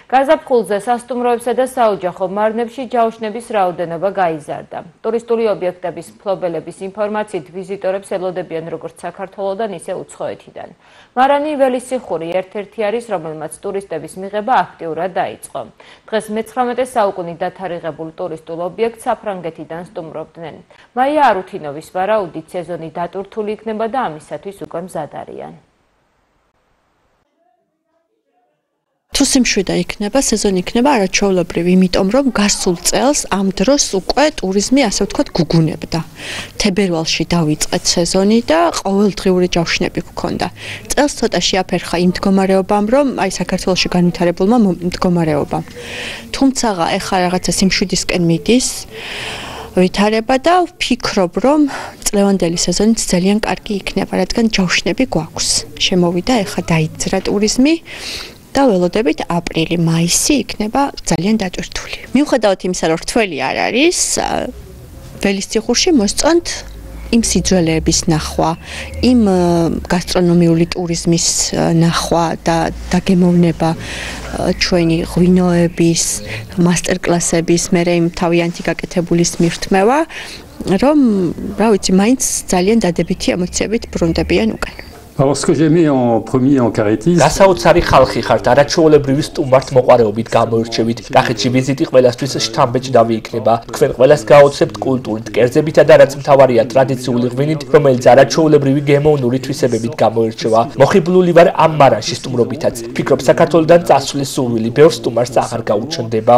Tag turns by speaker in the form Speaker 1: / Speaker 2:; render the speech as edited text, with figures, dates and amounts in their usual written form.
Speaker 1: გაზაფხულზე სასტუმროებსა და საოჯახო მარნებში ჯაუშნების რაოდენობა გაიზარდა. ტურისტული ობიექტების მფლობელების ინფორმაციით ვიზიტორებს ელოდებიან როგორც საქართველოდან, ისე უცხოეთიდან. მარანი ველისიხური ერთ-ერთი არის, რომელმაც ტურისტების მიღება აქტიურად დაიწყო. დღეს მე-19 საუკუნით დათარიღებულ ტურისტულ ობიექტს საფრანგეთიდან სტუმრობდნენ. მაია არუთინოვის ვარაუდით სეზონი დატვირთული იქნება და ამისათვის უკვე მზად არიან.
Speaker 2: თუ სიმშვიდე იქნება, სეზონი იქნება არაჩვეულებრივი, იმიტომ რომ გასულ წელს ამ დროს უკვე ტურიზმი, ასე ვთქვათ, გუგუნებდა. თებერვალში დავიწყეთ სეზონი და ყოველდღიური ჯავშნები გვქონდა. წელს ცოტა შეაფერხა იმ მდგომარეობამ, რომ აი საქართველოში განვითარებულმა მდგომარეობამ. თუმცა ეხლა რაღაცა სიმშვიდისკენ მიდის ვითარება და ვფიქრობ, რომ წლევანდელი სეზონიც ძალიან კარგი იქნება, რადგან ჯავშნები გვაქვს. შემოვიდა, ეხლა დაიძრა ტურიზმი. და ველოდებით აპრილი, მაისი იქნება ძალიან დატვირთული. მიუხედავად იმისა, რომ რთველი არ არის, ველისციხურში მოსწონთ იმ სიძველეების ნახვა, იმ გასტრონომიული ტურიზმის ნახვა და დაგემოვნება ჩვენი ღვინოების, მასტერკლასების, მერე იმ თავიანთი გაკეთებულის მირთმევა, რომ, რა ვიცი, მაინც ძალიან დადებითი ემოციებით ბრუნდებიან უკან.
Speaker 3: Alors ce que j'ai mis en premier en Caraitis.
Speaker 4: გასაოცარი ხალხი ხართ, არაჩვეულებრივი სტუმართ მოყვარეობით გამოირჩევით. კახეთში ვიზიტი ყველასთვის შთამბეჭდავი იქნება. თქვენ ყველას გააოცებთ კულტურით, კერძებითა და რაც მთავარია ტრადიციული ღვინით, რომელიც არაჩვეულებრივი გემოვნური თვისებებით გამოირჩევა. მოხიბლული ვარ ამ მარანში სტუმრობითაც. ფიქრობ საქართველოდან წასვლის სურვილი ბევრ სტუმარს აღარ გაუჩნდება.